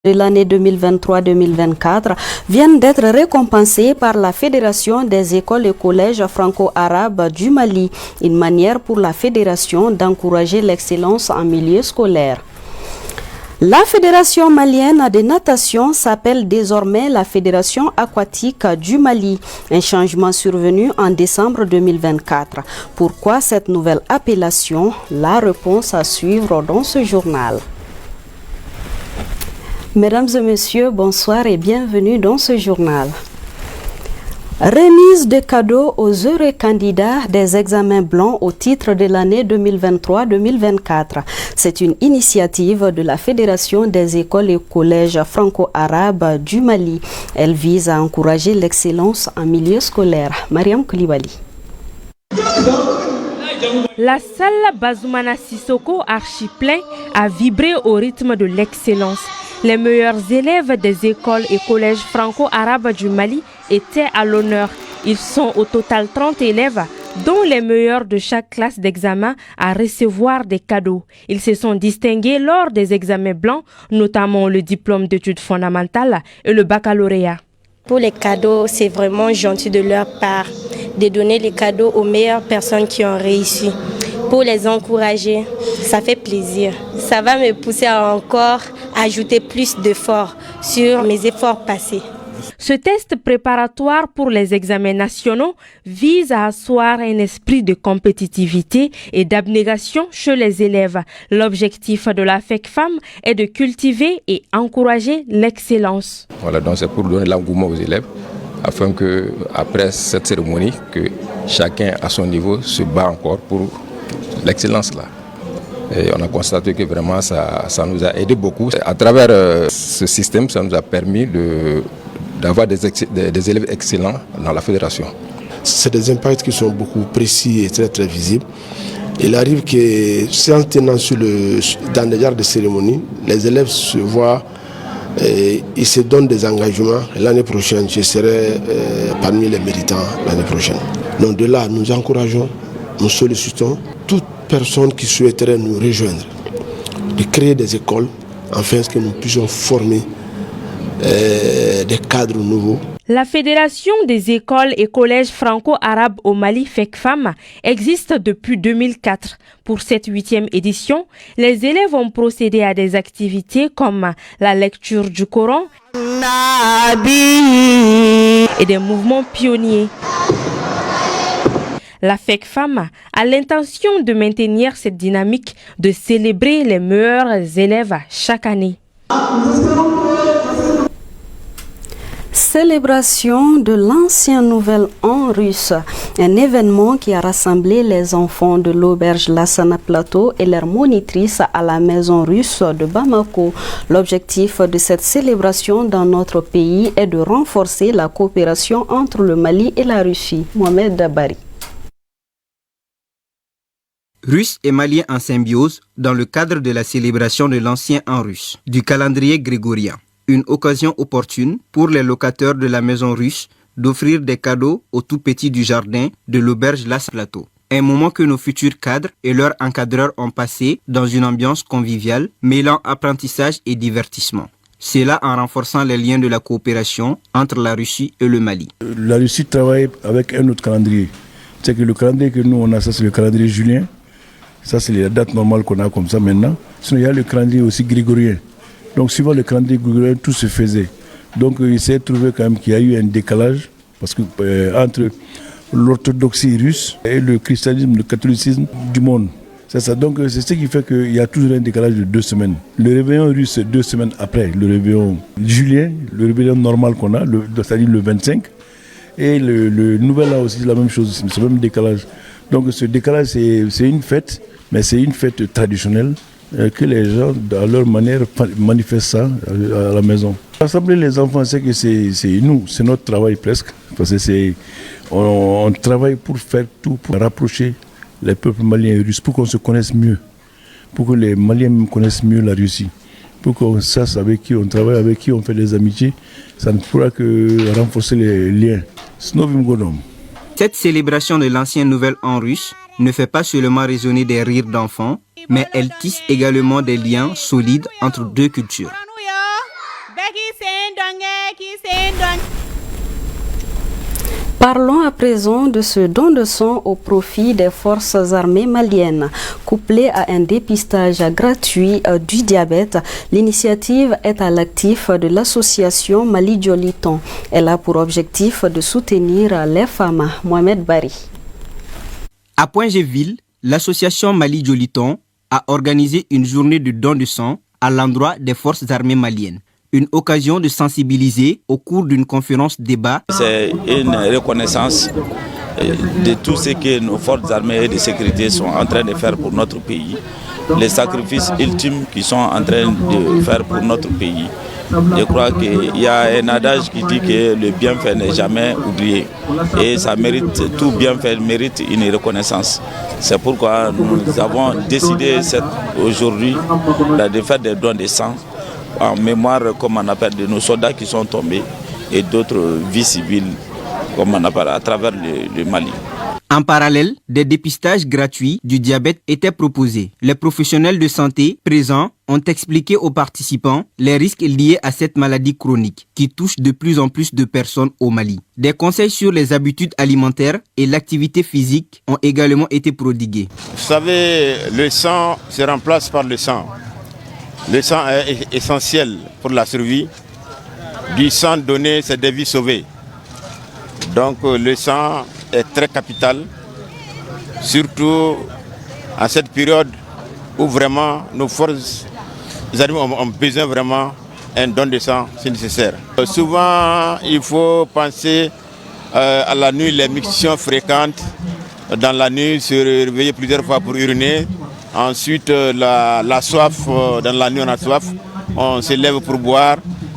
de l'année 2023-2024 viennent d'être récompensés par la Fédération des écoles et collèges franco-arabes du Mali, une manière pour la fédération d'encourager l'excellence en milieu scolaire. La Fédération malienne de natation s'appelle désormais la Fédération aquatique du Mali, un changement survenu en décembre 2024. Pourquoi cette nouvelle appellation? La réponse à suivre dans ce journal. Mesdames et messieurs, bonsoir et bienvenue dans ce journal. Remise de cadeaux aux heureux candidats des examens blancs au titre de l'année 2023-2024. C'est une initiative de la Fédération des écoles et collèges franco-arabes du Mali. Elle vise à encourager l'excellence en milieu scolaire. Mariam Koulibaly. La salle Bazoumana Sissoko archi-plein a vibré au rythme de l'excellence. Les meilleurs élèves des écoles et collèges franco-arabes du Mali étaient à l'honneur. Ils sont au total 30 élèves, dont les meilleurs de chaque classe d'examen à recevoir des cadeaux. Ils se sont distingués lors des examens blancs, notamment le diplôme d'études fondamentales et le baccalauréat. Pour les cadeaux, c'est vraiment gentil de leur part de donner les cadeaux aux meilleures personnes qui ont réussi. Pour les encourager, ça fait plaisir. Ça va me pousser à encore ajouter plus d'efforts sur mes efforts passés. Ce test préparatoire pour les examens nationaux vise à asseoir un esprit de compétitivité et d'abnégation chez les élèves. L'objectif de la FECFAM est de cultiver et encourager l'excellence. Voilà, donc c'est pour donner l'engouement aux élèves afin que, après cette cérémonie, que chacun à son niveau se bat encore pour l'excellence là. Et on a constaté que vraiment ça nous a aidé beaucoup. À travers ce système, ça nous a permis d'avoir des élèves excellents dans la fédération. C'est des impacts qui sont beaucoup précis et très très visibles. Il arrive que, en tenant dans les genres de cérémonie, les élèves se voient et ils se donnent des engagements. L'année prochaine, je serai parmi les méritants l'année prochaine. Donc de là, nous encourageons, nous sollicitons toute personne qui souhaiterait nous rejoindre, de créer des écoles, afin que nous puissions former des cadres nouveaux. La Fédération des écoles et collèges franco-arabes au Mali, FECFAM, existe depuis 2004. Pour cette 8e édition, les élèves ont procédé à des activités comme la lecture du Coran et des mouvements pionniers. La FECFAM a l'intention de maintenir cette dynamique, de célébrer les meilleurs élèves chaque année. Célébration de l'ancien Nouvel An russe, un événement qui a rassemblé les enfants de l'auberge Lassana Plateau et leurs monitrices à la maison russe de Bamako. L'objectif de cette célébration dans notre pays est de renforcer la coopération entre le Mali et la Russie. Mohamed Dabari. Russes et Maliens en symbiose dans le cadre de la célébration de l'ancien an russe, du calendrier grégorien. Une occasion opportune pour les locataires de la maison russe d'offrir des cadeaux aux tout-petits du jardin de l'auberge Las Plateau. Un moment que nos futurs cadres et leurs encadreurs ont passé dans une ambiance conviviale, mêlant apprentissage et divertissement. Cela en renforçant les liens de la coopération entre la Russie et le Mali. La Russie travaille avec un autre calendrier. C'est que le calendrier que nous on a, ça c'est le calendrier julien. Ça c'est la date normale qu'on a comme ça maintenant. Sinon il y a le calendrier aussi grégorien. Donc suivant le calendrier grégorien, tout se faisait. Donc il s'est trouvé quand même qu'il y a eu un décalage parce que entre l'orthodoxie russe et le christianisme, le catholicisme du monde. C'est ça. Donc c'est ce qui fait qu'il y a toujours un décalage de 2 semaines. Le réveillon russe, c'est 2 semaines après le réveillon julien, le réveillon normal qu'on a, c'est-à-dire le 25. Et le nouvel an aussi, c'est la même chose, c'est le même décalage. Donc ce décalage, c'est une fête, mais c'est une fête traditionnelle que les gens, à leur manière, manifestent ça à la maison. Rassembler les enfants, c'est que c'est nous, c'est notre travail presque. Parce que on travaille pour faire tout, pour rapprocher les peuples maliens et russes, pour qu'on se connaisse mieux, pour que les Maliens connaissent mieux la Russie, pour qu'on sache avec qui on travaille, avec qui on fait des amitiés. Ça ne pourra que renforcer les liens. Cette célébration de l'ancien Nouvel An russe ne fait pas seulement résonner des rires d'enfants, mais elle tisse également des liens solides entre deux cultures. Parlons à présent de ce don de sang au profit des forces armées maliennes. Couplé à un dépistage gratuit du diabète, l'initiative est à l'actif de l'association Mali Joliton. Elle a pour objectif de soutenir les femmes. Mohamed Bari. À Point-Géville, l'association Mali Joliton a organisé une journée de don de sang à l'endroit des forces armées maliennes. Une occasion de sensibiliser au cours d'une conférence débat. C'est une reconnaissance de tout ce que nos forces armées et de sécurité sont en train de faire pour notre pays. Les sacrifices ultimes qu'ils sont en train de faire pour notre pays. Je crois qu'il y a un adage qui dit que le bienfait n'est jamais oublié. Et ça mérite, tout bienfait mérite une reconnaissance. C'est pourquoi nous avons décidé aujourd'hui de faire des dons de sang en mémoire, comme on appelle, de nos soldats qui sont tombés et d'autres vies civiles, comme on appelle, à travers le Mali. En parallèle, des dépistages gratuits du diabète étaient proposés. Les professionnels de santé présents ont expliqué aux participants les risques liés à cette maladie chronique qui touche de plus en plus de personnes au Mali. Des conseils sur les habitudes alimentaires et l'activité physique ont également été prodigués. Vous savez, le sang se remplace par le sang. Le sang est essentiel pour la survie. Du sang donné, c'est des vies sauvées. Donc le sang est très capital, surtout à cette période où vraiment nos forces armées ont besoin vraiment d'un don de sang, c'est nécessaire. Souvent, il faut penser à la nuit, les mixtions fréquentes. Dans la nuit, se réveiller plusieurs fois pour uriner. Ensuite, la soif, dans la nuit on a soif, on se lève pour boire.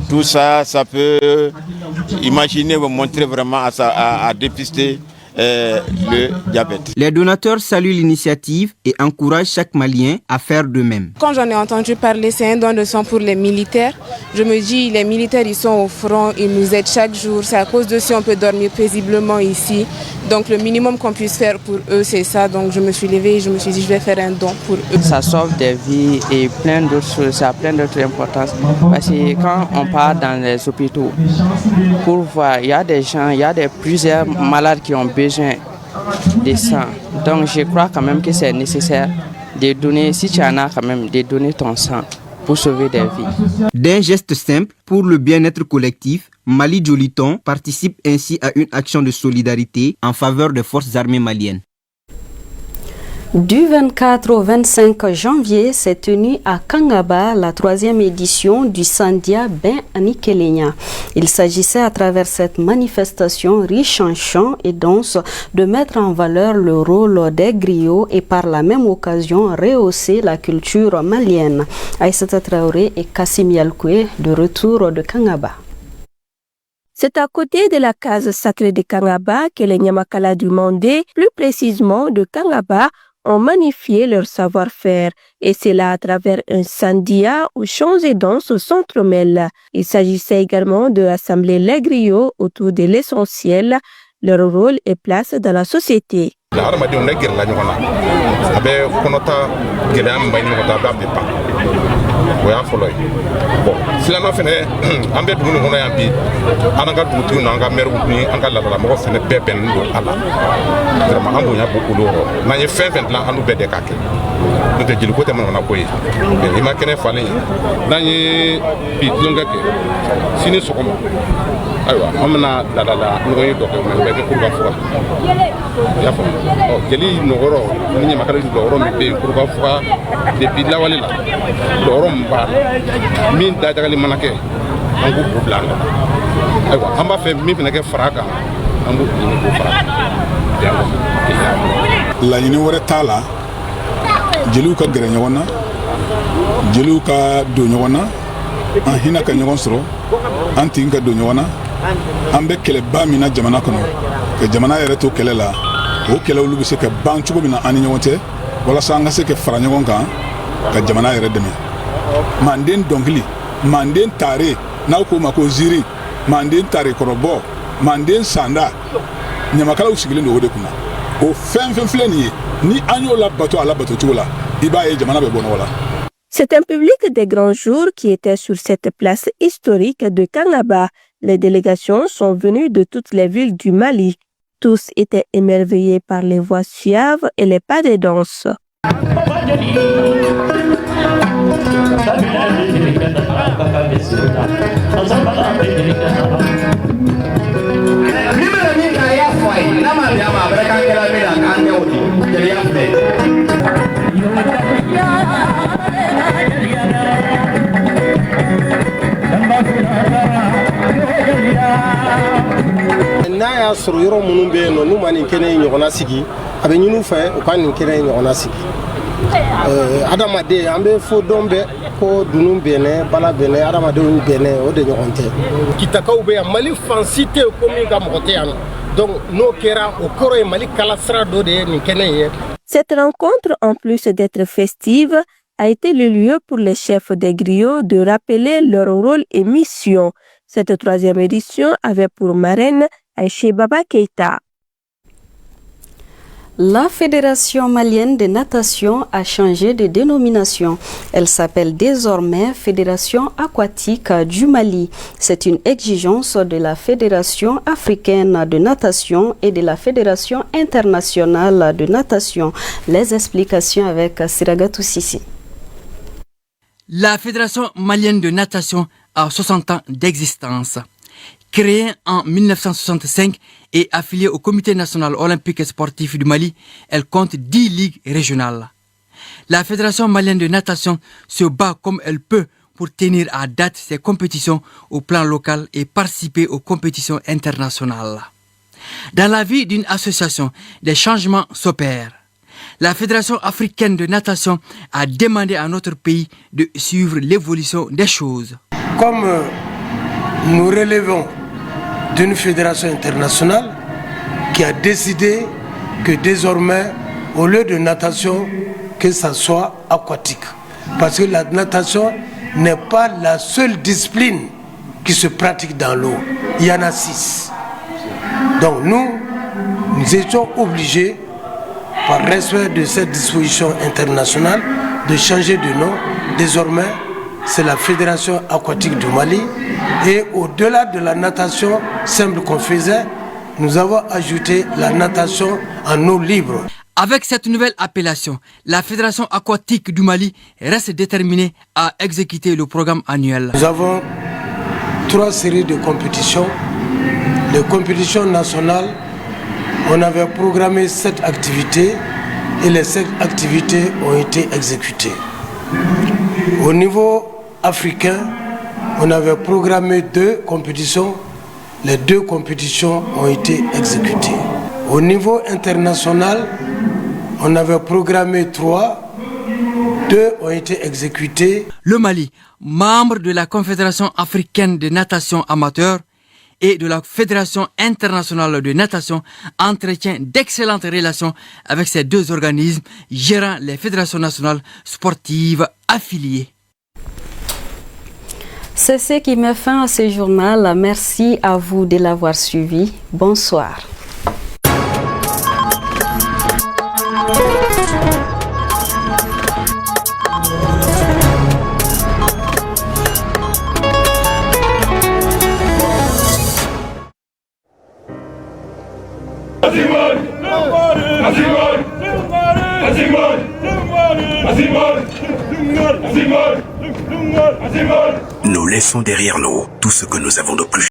Tout ça, ça peut imaginer, vous montrer vraiment à dépister le diabète. Les donateurs saluent l'initiative et encouragent chaque Malien à faire de même. Quand j'en ai entendu parler, c'est un don de sang pour les militaires. Je me dis, les militaires, ils sont au front, ils nous aident chaque jour. C'est à cause de ça qu'on peut dormir paisiblement ici. Donc le minimum qu'on puisse faire pour eux, c'est ça. Donc je me suis levée et je me suis dit, je vais faire un don pour eux. Ça sauve des vies et plein d'autres choses, ça a plein d'autres importances. Parce que quand on part dans les hôpitaux, pour voir, il y a des gens, il y a plusieurs malades qui ont besoin de sang. Donc je crois quand même que c'est nécessaire de donner, si tu en as quand même, de donner ton sang pour sauver des vies. D'un geste simple pour le bien-être collectif, Mali Joliton participe ainsi à une action de solidarité en faveur des forces armées maliennes. Du 24 au 25 janvier s'est tenue à Kangaba la 3e édition du Sandia Ben Anikelenya. Il s'agissait à travers cette manifestation riche en chants et danses de mettre en valeur le rôle des griots et par la même occasion rehausser la culture malienne. Aïssata Traoré et Kassim Yalkoué de retour de Kangaba. C'est à côté de la case sacrée de Kangaba que les Nyamakala du Mandé, plus précisément de Kangaba, ont magnifié leur savoir-faire, et c'est là à travers un sandia où chants et danses s'entremêlent. Il s'agissait également de rassembler les griots autour de l'essentiel, leur rôle et place dans la société. o y'a fɔlɔ ye bon filanan fɛnɛ an bɛ dugu nin kɔnɔ yan bi an ka dugutigiw n'an ka mɛriw ni an ka ladala fɛnɛ bɛɛ bɛnnen don a la vraiment an bonya b'o olu yɔrɔ n'an ye fɛn fɛn dilan an n'u bɛɛ de k'a kɛ n'o tɛ jeliko tɛ manamana ko ye i ma kɛnɛ falen ye n'an ye bi tulonkɛ kɛ sini sɔgɔma ayiwa an bɛna ladala ɲɔgɔn ye dɔ kɛ mɛ bɛɛ kɛ kurukan fuga i y'a faamu jeli nɔgɔrɔ ni ɲamakala jɔyɔrɔ min bɛ yen kurukan fuga depuis lawale la jɔyɔrɔ min b'a la min dajagali mana kɛ an k'o bila an kan ayiwa an b'a fɛ min fana kɛ fara kan an b'o ɲini k'o fara laɲini wɛrɛ t'a la jeliw ka gɛrɛ ɲɔgɔn na jeliw ka don ɲɔgɔn na an hinɛ ka ɲɔgɔn sɔrɔ an tin ka don ɲɔgɔn na an bɛ kɛlɛba min na jamana kɔnɔ ka jamana yɛrɛ to kɛlɛ la o kɛlɛ olu bɛ se ka ban cogo min na an ni ɲɔgɔn cɛ walasa an ka se ka fara ɲɔgɔn kan ka jamana yɛrɛ dɛmɛ manden dɔnkili manden tare n'aw k'o ma ko ziri manden tare kɔrɔbɔ manden sanda ɲamakalaw sigilen don o de kunna o fɛn fɛn filɛ nin ye ni an y'o labato a labato cogo la i b'a ye jamana bɛ bɔ nɔgɔ la. C'est un public des grands jours qui était sur cette place historique de Kangaba. Les délégations sont venues de toutes les villes du Mali. Tous étaient émerveillés par les voix suaves et les pas de danse. n'a y'a sɔrɔ yɔrɔ minnu bɛ yen nɔ n'u ma nin kɛnɛ in ɲɔgɔnna sigi a bɛ ɲini u fɛ u ka nin kɛnɛ in ɲɔgɔnna sigi adamaden an bɛ fɔ dɔn bɛɛ ko dunun bɛnɛ bala bɛnɛ adamadenw bɛnɛ o de ɲɔgɔn tɛ kitakaw bɛ yan mali fan si tɛ yen ko min ka mɔgɔ tɛ yan nɔ donc n'o kɛra o kɔrɔ ye mali kala sira dɔ de ye nin kɛnɛ in ye. Cette rencontre, en plus d'être festive, a été le lieu pour les chefs des griots de rappeler leur rôle et mission. Cette troisième édition avait pour marraine Aïché Baba Keïta. La Fédération malienne de natation a changé de dénomination. Elle s'appelle désormais Fédération aquatique du Mali. C'est une exigence de la Fédération africaine de natation et de la Fédération internationale de natation. Les explications avec Siragatou Sissi. La Fédération malienne de natation a 60 ans d'existence. Créée en 1965 et affiliée au Comité national olympique et sportif du Mali, elle compte 10 ligues régionales. La Fédération malienne de natation se bat comme elle peut pour tenir à date ses compétitions au plan local et participer aux compétitions internationales. Dans la vie d'une association, des changements s'opèrent. La Fédération africaine de natation a demandé à notre pays de suivre l'évolution des choses. Comme nous relevons d'une fédération internationale qui a décidé que désormais, au lieu de natation, que ça soit aquatique. Parce que la natation n'est pas la seule discipline qui se pratique dans l'eau. Il y en a 6. Donc nous étions obligés, par respect de cette disposition internationale, de changer de nom. Désormais, c'est la Fédération aquatique du Mali. Et au-delà de la natation simple qu'on faisait, nous avons ajouté la natation en eau libre. Avec cette nouvelle appellation, la Fédération aquatique du Mali reste déterminée à exécuter le programme annuel. Nous avons 3 séries de compétitions. Les compétitions nationales, on avait programmé 7 activités et les 7 activités ont été exécutées. Au niveau africain, on avait programmé 2 compétitions. Les 2 compétitions ont été exécutées. Au niveau international, on avait programmé 3. 2 ont été exécutés. Le Mali, membre de la Confédération africaine de natation amateur et de la Fédération internationale de natation, entretient d'excellentes relations avec ces 2 organismes gérant les fédérations nationales sportives affiliées. C'est ce qui met fin à ce journal. Merci à vous de l'avoir suivi. Bonsoir. Nous laissons derrière nous tout ce que nous avons de plus